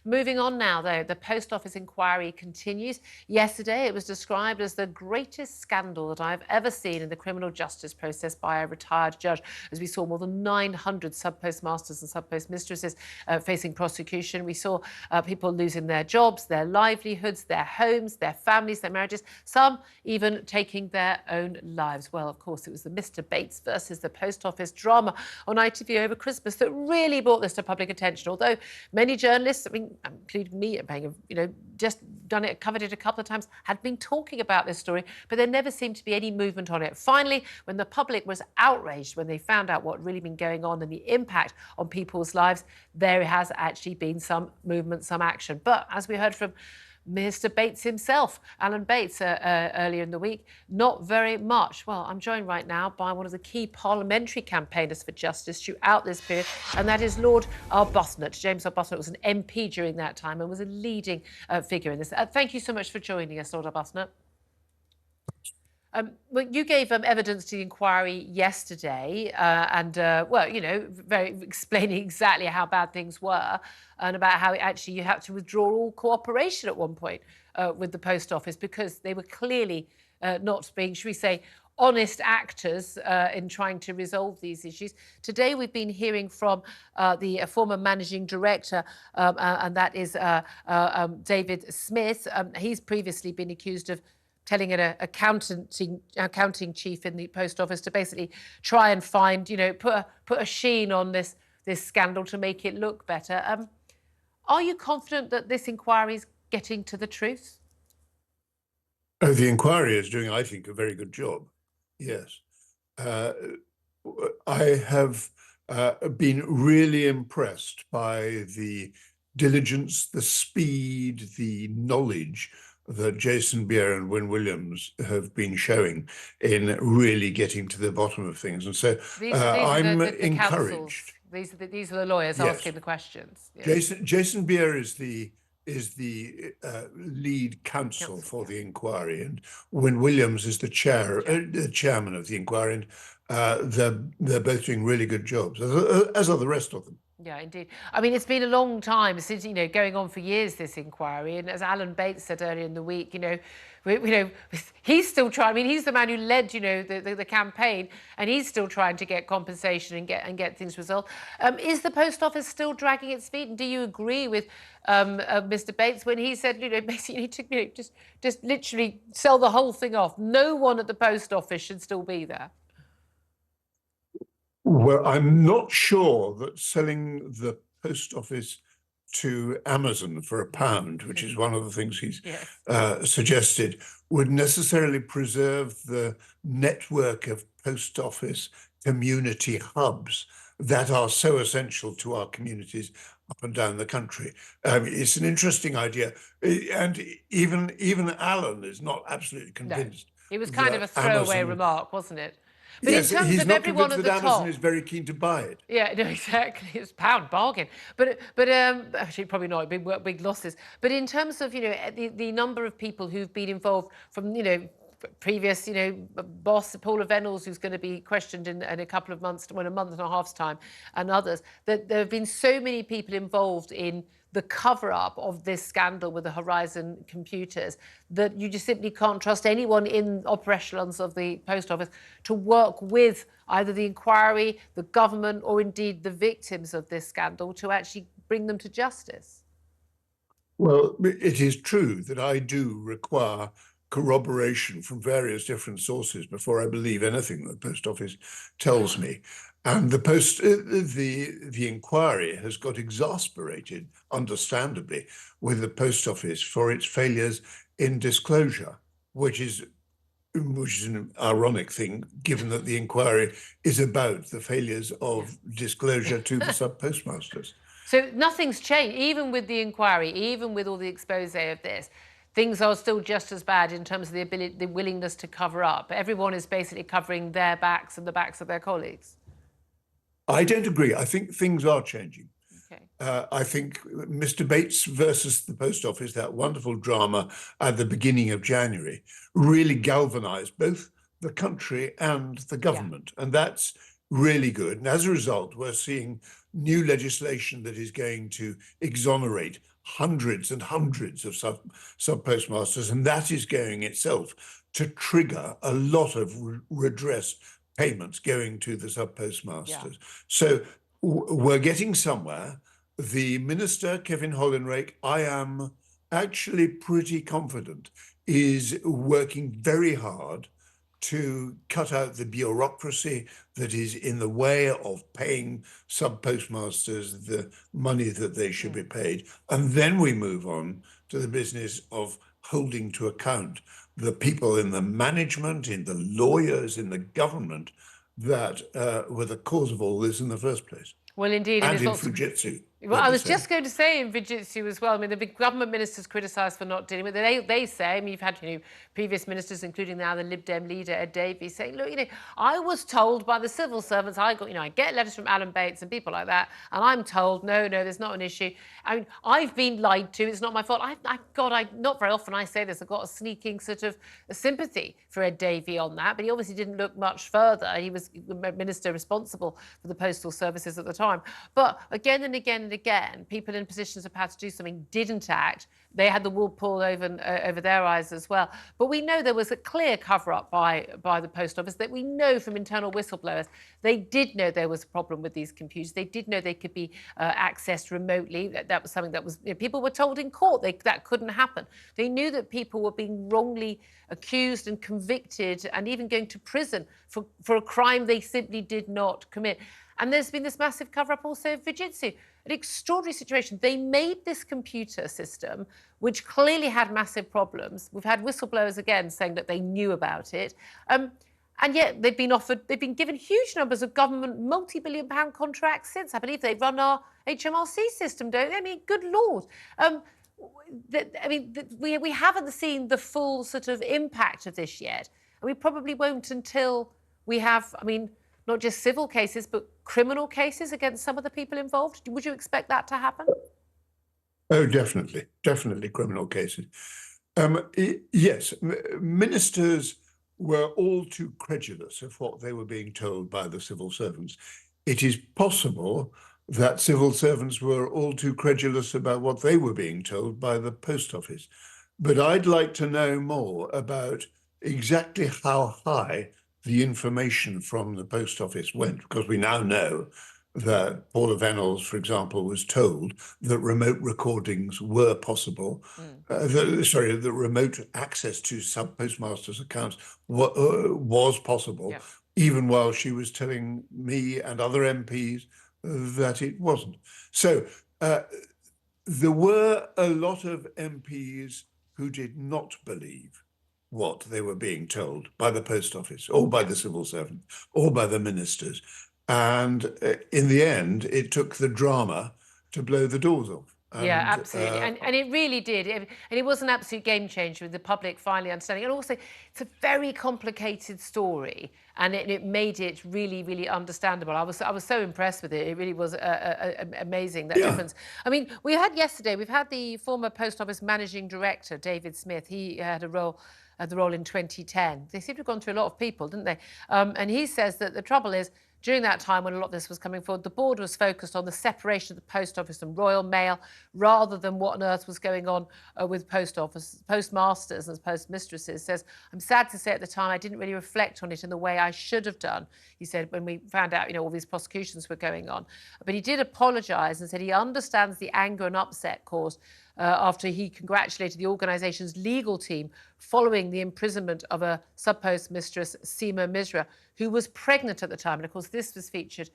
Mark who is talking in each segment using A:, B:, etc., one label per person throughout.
A: Moving on now, though, the Post Office inquiry continues. Yesterday, it was described as the greatest scandal that I've ever seen in the criminal justice process by a retired judge, as we saw more than 900 sub-postmasters and sub-postmistresses facing prosecution. We saw people losing their jobs, their livelihoods, their homes, their families, their marriages, some even taking their own lives. Well, of course, it was the Mr. Bates versus the Post Office drama on ITV over Christmas that really brought this to public attention, although many journalists, including me, just covered it a couple of times, had been talking about this story, but there never seemed to be any movement on it. Finally, when the public was outraged when they found out what had really been going on and the impact on people's lives, there has actually been some movement, some action. But as we heard from Mr. Bates himself, Alan Bates, earlier in the week, not very much. Well, I'm joined right now by one of the key parliamentary campaigners for justice throughout this period, and that is Lord Arbuthnot. James Arbuthnot was an MP during that time and was a leading figure in this. Thank you so much for joining us, Lord Arbuthnot. Well, you gave evidence to the inquiry yesterday, very explaining exactly how bad things were, and about how actually you had to withdraw all cooperation at one point with the Post Office because they were clearly not being, should we say, honest actors in trying to resolve these issues. Today, we've been hearing from the former managing director, and that is David Smith. He's previously been accused of telling an accounting chief in the Post Office to basically try and find, put a sheen on this scandal to make it look better. Are you confident that this inquiry is getting to the truth?
B: Oh, the inquiry is doing, I think, a very good job. Yes. I have been really impressed by the diligence, the speed, the knowledge that Jason Beer and Wyn Williams have been showing in really getting to the bottom of things. And so I'm encouraged.
A: These are the lawyers asking the questions.
B: Yes. Jason Beer is the lead counsel for the inquiry, and Wyn Williams is the chairman of the inquiry, and they're both doing really good jobs, as are the rest of them.
A: Yeah, indeed. I mean, it's been a long time since, going on for years, this inquiry. And as Alan Bates said earlier in the week, he's still trying. I mean, he's the man who led, the campaign, and he's still trying to get compensation and get things resolved. Is the Post Office still dragging its feet? And do you agree with Mr. Bates when he said, basically, you need to just literally sell the whole thing off? No one at the Post Office should still be there.
B: Well, I'm not sure that selling the Post Office to Amazon for £1, which is one of the things he's suggested, would necessarily preserve the network of Post Office community hubs that are so essential to our communities up and down the country. It's an interesting idea. And even Alan is not absolutely convinced.
A: No. It was kind of a throwaway remark, wasn't it?
B: But yes, in terms he's of not everyone convinced that Amazon is very keen to buy it.
A: Yeah, no, exactly. It's £1 bargain. But actually, probably not. Big losses. But in terms of the number of people who've been involved from previous boss Paula Venables, who's going to be questioned in a couple of months, a month and a half's time, and others, that there have been so many people involved in the cover-up of this scandal with the Horizon computers that you just simply can't trust anyone in upper echelons of the Post Office to work with either the inquiry, the government, or indeed the victims of this scandal to actually bring them to justice.
B: Well, it is true that I do require corroboration from various different sources before I believe anything the Post Office tells me. And the inquiry has got exasperated, understandably, with the Post Office for its failures in disclosure, which is an ironic thing, given that the inquiry is about the failures of disclosure to the sub-postmasters.
A: So nothing's changed, even with the inquiry, even with all the expose of this. Things are still just as bad in terms of the willingness to cover up. Everyone is basically covering their backs and the backs of their colleagues.
B: I don't agree. I think things are changing.
A: Okay.
B: I think Mr. Bates versus the Post Office, that wonderful drama at the beginning of January, really galvanized both the country and the government. And that's really good. And as a result, we're seeing new legislation that is going to exonerate hundreds and hundreds of sub-postmasters, and that is going itself to trigger a lot of redress payments going to the sub-postmasters. So we're getting somewhere. The minister, Kevin Hollinrake, I am actually pretty confident, is working very hard to cut out the bureaucracy that is in the way of paying sub-postmasters the money that they should be paid. And then we move on to the business of holding to account the people in the management, in the lawyers, in the government that were the cause of all this in the first place.
A: Well, indeed.
B: And in Fujitsu.
A: Well, I was just going to say in Fujitsu as well. I mean, the big government ministers criticised for not dealing with it. They say, I mean, you've had previous ministers, including now the Lib Dem leader Ed Davey, saying, look, I was told by the civil servants, I get letters from Alan Bates and people like that, and I'm told, no, there's not an issue. I mean, I've been lied to. It's not my fault. Not very often I say this. I've got a sneaking sort of sympathy for Ed Davey on that, but he obviously didn't look much further. He was the minister responsible for the postal services at the time. But again and again and again, people in positions of power to do something didn't act. They had the wool pulled over their eyes as well. But we know there was a clear cover-up by the post office, that we know from internal whistleblowers. They did know there was a problem with these computers. They did know they could be accessed remotely. That was something that was, people were told in court that couldn't happen. They knew that people were being wrongly accused and convicted and even going to prison for a crime they simply did not commit. And there's been this massive cover-up also of Fujitsu, an extraordinary situation. They made this computer system, which clearly had massive problems. We've had whistleblowers again saying that they knew about it. And yet they've been given huge numbers of government multi-billion-pound contracts since. I believe they run our HMRC system, don't they? I mean, good Lord. We haven't seen the full sort of impact of this yet. And we probably won't until we have, not just civil cases, but criminal cases against some of the people involved. Would you expect that to happen?
B: Oh, definitely criminal cases. Yes, ministers were all too credulous of what they were being told by the civil servants. It is possible that civil servants were all too credulous about what they were being told by the post office. But I'd like to know more about exactly how high the information from the post office went, because we now know that Paula Venables, for example, was told that remote recordings were possible. The remote access to sub-postmasters' accounts was possible, even while she was telling me and other MPs that it wasn't. So there were a lot of MPs who did not believe what they were being told by the post office or by the civil servant or by the ministers. And in the end, it took the drama to blow the doors off.
A: Yeah, absolutely. And it really did. And it was an absolute game changer with the public finally understanding. And also, it's a very complicated story, and it made it really, really understandable. I was so impressed with it. It really was amazing, that difference. I mean, we've had the former Post Office Managing Director, David Smith. He had the role in 2010. They seem to have gone through a lot of people, didn't they? And he says that the trouble is, during that time when a lot of this was coming forward, the board was focused on the separation of the post office and Royal Mail rather than what on earth was going on with postmasters and postmistresses. Says, I'm sad to say at the time I didn't really reflect on it in the way I should have done, he said, when we found out, all these prosecutions were going on. But he did apologise and said he understands the anger and upset caused after he congratulated the organisation's legal team following the imprisonment of a sub-postmistress, Seema Misra, who was pregnant at the time. And of course, this was featured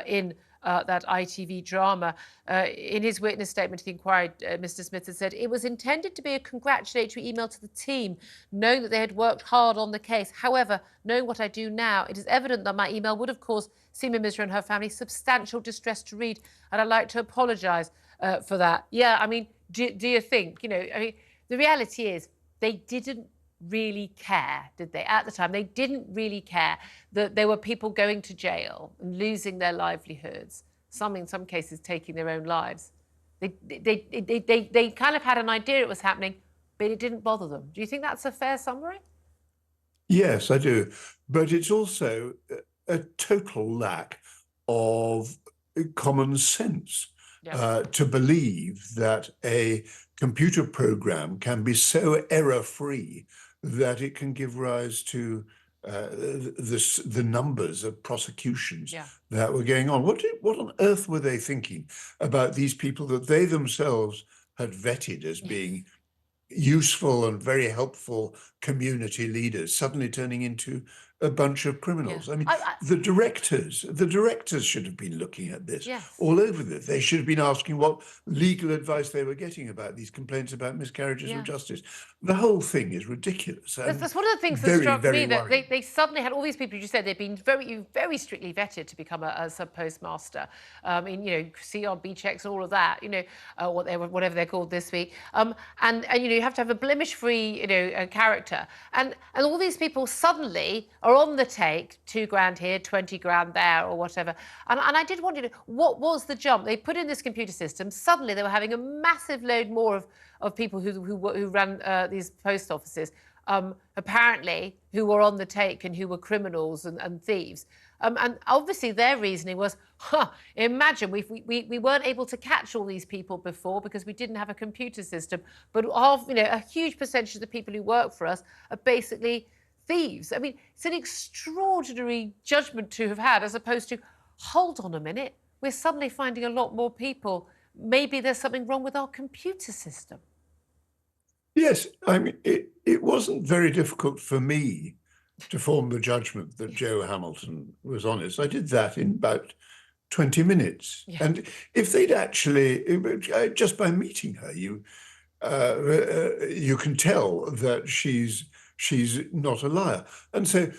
A: in that ITV drama. In his witness statement to the inquiry, Mr. Smith had said, it was intended to be a congratulatory email to the team, knowing that they had worked hard on the case. However, knowing what I do now, it is evident that my email would have caused Seema Misra and her family substantial distress to read, and I'd like to apologise for that. Yeah, do you think, the reality is they didn't really care, did they? At the time, they didn't really care that there were people going to jail and losing their livelihoods, some in some cases taking their own lives. They kind of had an idea it was happening, but it didn't bother them. Do you think that's a fair summary?
B: Yes, I do. But it's also a total lack of common sense. to believe that a computer program can be so error-free that it can give rise to the numbers of prosecutions that were going on. What on earth were they thinking about these people that they themselves had vetted as being useful and very helpful community leaders suddenly turning into a bunch of criminals? I mean, the directors should have been looking at this all over this. They should have been asking what legal advice they were getting about these complaints about miscarriages of justice. The whole thing is ridiculous.
A: That's one of the things that struck me, that they suddenly had all these people, as you said, they've been very strictly vetted to become a sub-postmaster. CRB checks and all of that, whatever they're called this week. And you have to have a blemish-free, character. And all these people suddenly are on the take, 2 grand here, 20 grand there, or whatever. And I did wonder, what was the jump? They put in this computer system. Suddenly they were having a massive load more of people who ran these post offices, apparently, who were on the take and who were criminals and thieves. And obviously their reasoning was, imagine we weren't able to catch all these people before because we didn't have a computer system, but a huge percentage of the people who work for us are basically thieves. I mean, it's an extraordinary judgment to have had, as opposed to, hold on a minute, we're suddenly finding a lot more people. Maybe there's something wrong with our computer system.
B: Yes, I mean, it wasn't very difficult for me to form the judgment that Jo Hamilton was honest. I did that in about 20 minutes. Yeah. And if they'd actually, just by meeting her, you can tell that she's not a liar. And so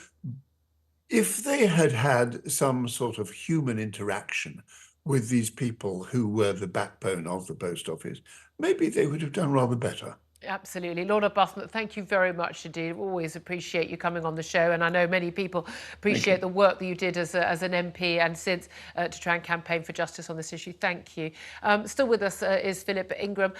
B: if they had had some sort of human interaction with these people who were the backbone of the post office, maybe they would have done rather better.
A: Absolutely. Lord Arbuthnot, thank you very much indeed. Always appreciate you coming on the show, and I know many people appreciate the work that you did as an MP and since to try and campaign for justice on this issue. Thank you. Still with us is Philip Ingram.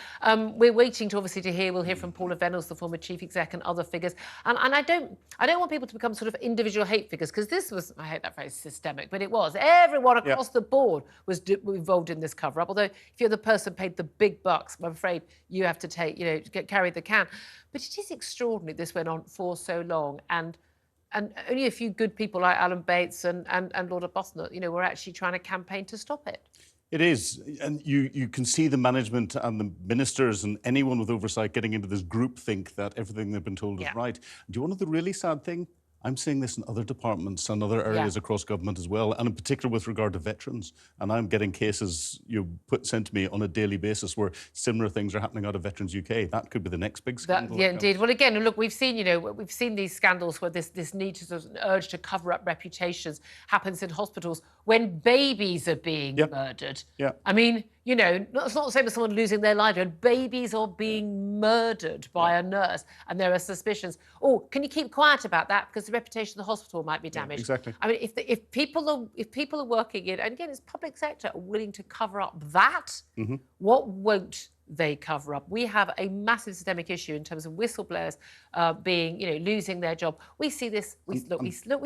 A: We're waiting to hear. We'll hear from Paula Venables, the former chief exec, and other figures. And I don't want people to become sort of individual hate figures, because this was, I hate that phrase, systemic, but it was. Everyone across the board was involved in this cover-up. Although if you're the person paid the big bucks, I'm afraid you have to take, carry the can. But it is extraordinary this went on for so long, and only a few good people like Alan Bates and Lord Arbuthnot, were actually trying to campaign to stop it.
C: It is, and you can see the management and the ministers and anyone with oversight getting into this groupthink that everything they've been told is right. Do you want to know the really sad thing? I'm seeing this in other departments and other areas across government as well, and in particular with regard to veterans. And I'm getting cases sent to me on a daily basis where similar things are happening out of Veterans UK. That could be the next big scandal.
A: Yeah, indeed. Well, again, look, we've seen these scandals where this need to sort of urge to cover up reputations happens in hospitals when babies are being murdered. Yeah. I mean, it's not the same as someone losing their life. Babies are being murdered by a nurse, and there are suspicions. Oh, can you keep quiet about that, because the reputation of the hospital might be damaged?
C: Exactly.
A: I mean, if people are working in, and again, it's public sector, are willing to cover up that, what won't they cover up? We have a massive systemic issue in terms of whistleblowers being, losing their job. We see this. We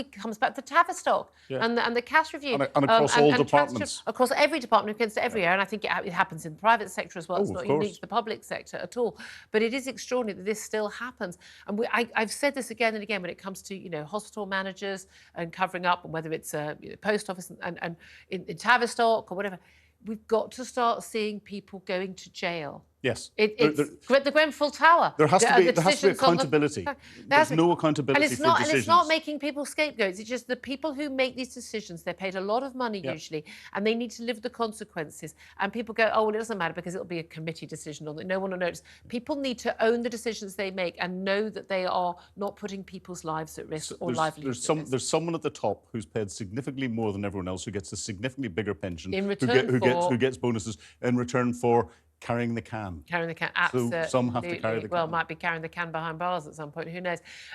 A: comes back to Tavistock and the cash review
C: and across all departments,
A: across every department, against every area. And I think it happens in the private sector as well. It's not unique to the public sector at all. But it is extraordinary that this still happens. And I've said this again and again when it comes to hospital managers and covering up, and whether it's post office and in Tavistock or whatever. We've got to start seeing people going to jail.
C: Yes.
A: It's the Grenfell Tower.
C: There has to be accountability. There's no accountability for decisions.
A: And it's not making people scapegoats. It's just the people who make these decisions, they're paid a lot of money usually, and they need to live the consequences. And people go, oh, well, it doesn't matter because it'll be a committee decision on it. No one will notice. People need to own the decisions they make and know that they are not putting people's lives at risk or livelihoods at risk.
C: There's someone at the top who's paid significantly more than everyone else, who gets a significantly bigger pension,
A: in return
C: who gets bonuses in return for carrying the can.
A: Carrying the can, absolutely.
C: So some have to carry the can.
A: Well, might be carrying the can behind bars at some point, who knows.